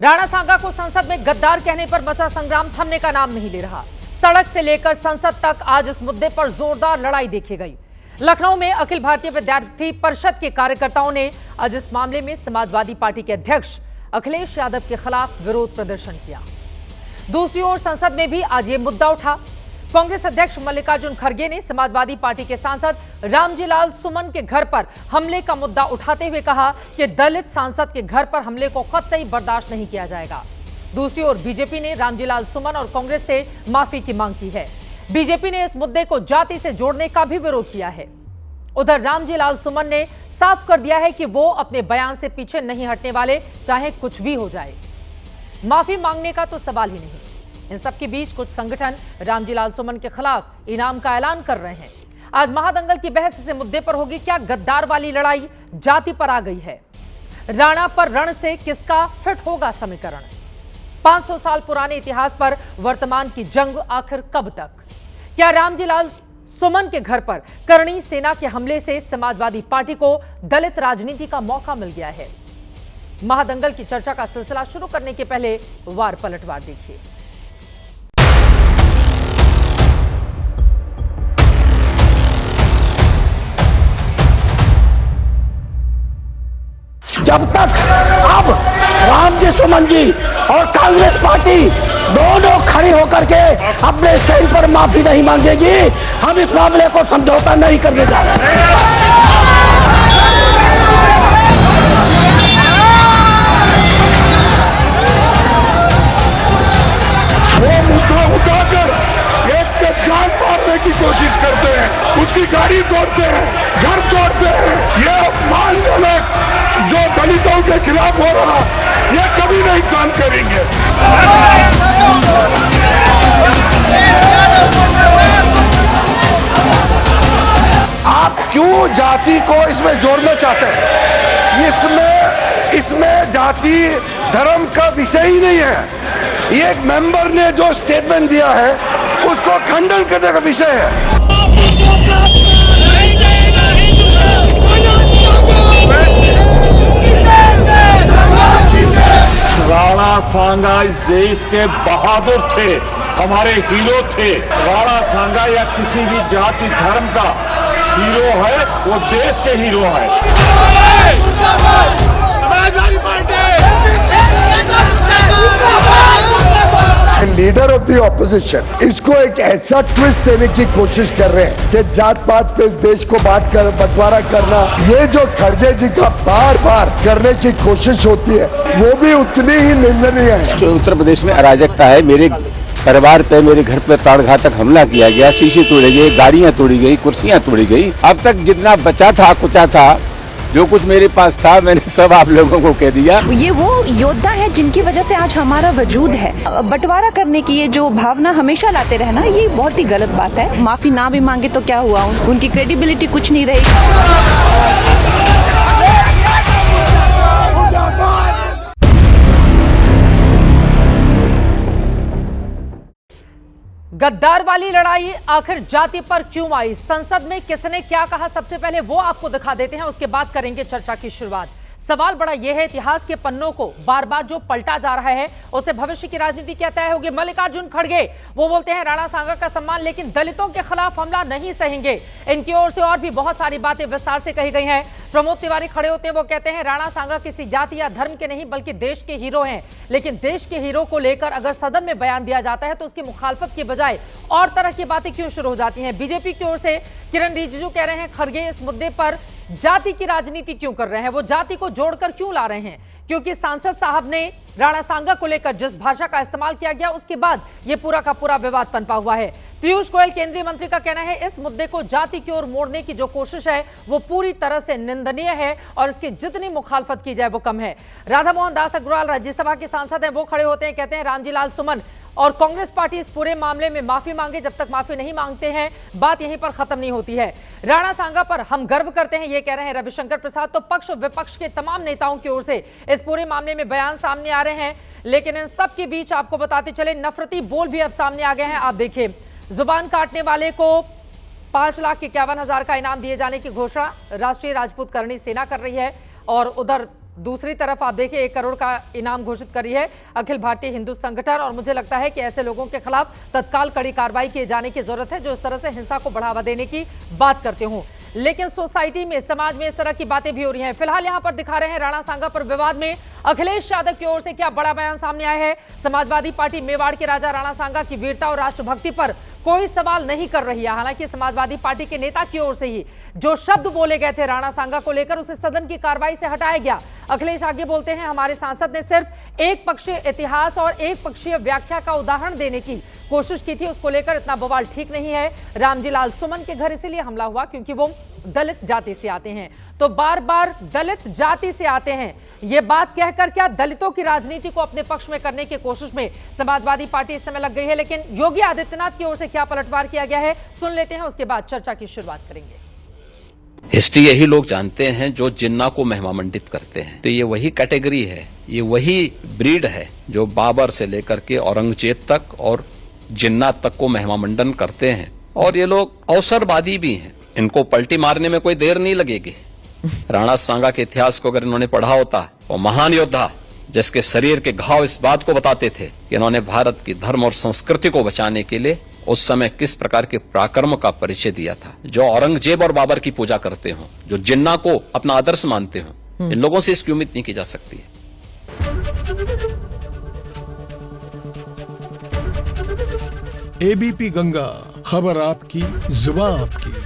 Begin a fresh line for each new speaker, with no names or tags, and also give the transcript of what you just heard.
राणा सांगा को संसद में गद्दार कहने पर मचा संग्राम थमने का नाम नहीं ले रहा। सड़क से लेकर संसद तक आज इस मुद्दे पर जोरदार लड़ाई देखी गई। लखनऊ में अखिल भारतीय विद्यार्थी परिषद के कार्यकर्ताओं ने आज इस मामले में समाजवादी पार्टी के अध्यक्ष अखिलेश यादव के खिलाफ विरोध प्रदर्शन किया। दूसरी ओर संसद में भी आज ये मुद्दा उठा। कांग्रेस अध्यक्ष मल्लिकार्जुन खड़गे ने समाजवादी पार्टी के सांसद रामजी लाल सुमन के घर पर हमले का मुद्दा उठाते हुए कहा कि दलित सांसद के घर पर हमले को कतई बर्दाश्त नहीं किया जाएगा। दूसरी ओर बीजेपी ने रामजी लाल सुमन और कांग्रेस से माफी की मांग की है। बीजेपी ने इस मुद्दे को जाति से जोड़ने का भी विरोध किया है। उधर रामजी लाल सुमन ने साफ कर दिया है कि वो अपने बयान से पीछे नहीं हटने वाले, चाहे कुछ भी हो जाए। माफी मांगने का तो सवाल ही नहीं। इन सबके बीच कुछ संगठन रामजी लाल सुमन के खिलाफ इनाम का ऐलान कर रहे हैं। आज महादंगल की बहस इस मुद्दे पर होगी। क्या गद्दार वाली लड़ाई जाति पर आ गई है? राणा पर रण से किसका फिट होगा समीकरण? 500 साल पुराने इतिहास पर वर्तमान की जंग आखिर कब तक? क्या रामजी लाल सुमन के घर पर करणी सेना के हमले से समाजवादी पार्टी को दलित राजनीति का मौका मिल गया है? महादंगल की चर्चा का सिलसिला शुरू करने के पहले वार पलटवार देखिए।
जब तक अब रामजी सुमन जी और कांग्रेस पार्टी दोनों खड़ी होकर के अपने स्टैंड पर माफी नहीं मांगेगी, हम इस मामले को समझौता नहीं करने जा रहे हैं।
वो मुद्दा उठाकर एक पे जान मारने की कोशिश करते हैं, उसकी गाड़ी तोड़ते हैं, घर तोड़ते हैं। ये अपमानजनक जो दलितों के खिलाफ हो रहा, ये कभी नहीं सहन करेंगे।
आप क्यों जाति को इसमें जोड़ना चाहते हैं? इसमें जाति धर्म का विषय ही नहीं है। ये एक मेंबर ने जो स्टेटमेंट दिया है उसको खंडन करने का विषय है।
राणा सांगा इस देश के बहादुर थे, हमारे हीरो थे। राणा सांगा या किसी भी जाति धर्म का हीरो है, वो देश के हीरो है।
लीडर ऑफ द ऑपोजिशन इसको एक ऐसा ट्विस्ट देने की कोशिश कर रहे हैं कि जात पात पे देश को बंटवारा करना, ये जो खड़गे जी का बार बार करने की कोशिश होती है वो भी उतनी ही निंदनीय है।
जो उत्तर प्रदेश में अराजकता है, मेरे परिवार पे, मेरे घर पे प्राणघातक हमला किया गया, शीशे तोड़े गए, गाड़ियां तोड़ी गई, कुर्सियां तोड़ी गई। अब तक जितना बचा था कुचा था, जो कुछ मेरे पास था, मैंने सब आप लोगों को कह दिया।
ये वो योद्धा है जिनकी वजह से आज हमारा वजूद है। बंटवारा करने की ये जो भावना हमेशा लाते रहना, ये बहुत ही गलत बात है। माफी ना भी मांगे तो क्या हुआ, उनकी क्रेडिबिलिटी कुछ नहीं रही।
गद्दार वाली लड़ाई आखिर जाति पर क्यों आई? संसद में किसने क्या कहा? सबसे पहले वो आपको दिखा देते हैं, उसके बाद करेंगे चर्चा की शुरुआत। सवाल बड़ा यह है, इतिहास के पन्नों को बार बार जो पलटा जा रहा है उसे भविष्य की राजनीति क्या तय होगी? मल्लिकार्जुन खड़गे वो बोलते हैं राणा सांगा का सम्मान, लेकिन दलितों के खिलाफ हमला नहीं सहेंगे। इनकी ओर से और भी बहुत सारी बातें विस्तार से कही गई हैं। प्रमोद तिवारी खड़े होते हैं, वो कहते हैं राणा सांगा किसी जाति या धर्म के नहीं बल्कि देश के हीरो हैं, लेकिन देश के हीरो को लेकर अगर सदन में बयान दिया जाता है तो उसकी मुखालफत के बजाय और तरह की बातें क्यों शुरू हो जाती हैं? बीजेपी की ओर से किरण रिजिजू कह रहे हैं खड़गे इस मुद्दे पर जाति की राजनीति क्यों कर रहे हैं, वो जाति को जोड़कर क्यों ला रहे हैं? क्योंकि सांसद साहब ने राणा सांगा को लेकर जिस भाषा का इस्तेमाल किया गया उसके बाद ये पूरा का पूरा विवाद पनपा हुआ है। पीयूष गोयल केंद्रीय मंत्री का कहना है इस मुद्दे को जाति की ओर मोड़ने की जो कोशिश है वो पूरी तरह से निंदनीय है और इसकी जितनी मुखालफत की जाए वो कम है। राधा मोहन दास अग्रवाल राज्यसभा के सांसद हैं, वो खड़े होते हैं, कहते हैं रामजी लाल सुमन और कांग्रेस पार्टी इस पूरे मामले में माफी मांगे। जब तक माफी नहीं मांगते हैं बात यहीं पर खत्म नहीं होती है। राणा सांगा पर हम गर्व करते हैं, ये कह रहे हैं रविशंकर प्रसाद। तो पक्ष और विपक्ष के तमाम नेताओं की ओर से इस पूरे मामले में बयान सामने आ रहे हैं, लेकिन इन सब के बीच आपको बताते चले नफरती बोल भी अब सामने आ गए हैं। आप देखिए, जुबान काटने वाले को 5,51,000 का इनाम दिए जाने की घोषणा राष्ट्रीय राजपूत करणी सेना कर रही है और उधर दूसरी तरफ आप देखिए 1 करोड़ का इनाम घोषित करी है अखिल भारतीय हिंदू संगठन, और मुझे लगता है कि ऐसे लोगों के खिलाफ तत्काल कड़ी कार्रवाई किए जाने की जरूरत है जो इस तरह से हिंसा को बढ़ावा देने की बात करते हों। लेकिन सोसाइटी में, समाज में इस तरह की बातें भी हो रही हैं। फिलहाल यहां पर दिखा रहे हैं राणा सांगा पर विवाद में अखिलेश यादव की ओर से क्या बड़ा बयान सामने आया है। समाजवादी पार्टी मेवाड़ के राजा राणा सांगा की वीरता और राष्ट्रभक्ति पर कोई सवाल नहीं कर रही है। हालांकि समाजवादी पार्टी के नेता की ओर से ही जो शब्द बोले गए थे राणा सांगा को लेकर, उसे सदन की कार्रवाई से हटाया गया। अखिलेश आगे बोलते हैं, हमारे सांसद ने सिर्फ एक पक्षीय इतिहास और एक पक्षीय व्याख्या का उदाहरण देने की कोशिश की थी, उसको लेकर इतना बवाल ठीक नहीं है। रामजी लाल सुमन के घर इसीलिए हमला हुआ क्योंकि वो दलित जाति से आते हैं। तो बार बार दलित जाति से आते हैं, ये बात कहकर क्या दलितों की राजनीति को अपने पक्ष में करने की कोशिश में समाजवादी पार्टी इस समय लग गई है। लेकिन योगी आदित्यनाथ की ओर से क्या पलटवार किया गया है, सुन लेते हैं, उसके बाद चर्चा की शुरुआत करेंगे।
हिस्ट्री यही लोग जानते हैं जो जिन्ना को महिमामंडित करते हैं। तो ये वही कैटेगरी है, ये वही ब्रीड है जो बाबर से लेकर के औरंगजेब तक और जिन्ना तक को महिमामंडन करते हैं। और ये लोग अवसरवादी भी हैं, इनको पलटी मारने में कोई देर नहीं लगेगी। राणा सांगा के इतिहास को अगर इन्होंने पढ़ा होता, वो महान योद्धा जिसके शरीर के घाव इस बात को बताते थे कि इन्होंने भारत की धर्म और संस्कृति को बचाने के लिए उस समय किस प्रकार के पराक्रम का परिचय दिया था। जो औरंगजेब और बाबर की पूजा करते हो, जो जिन्ना को अपना आदर्श मानते हो, इन लोगों से इसकी उम्मीद नहीं की जा सकती है।
एबीपी गंगा, खबर आपकी, जुबान आपकी।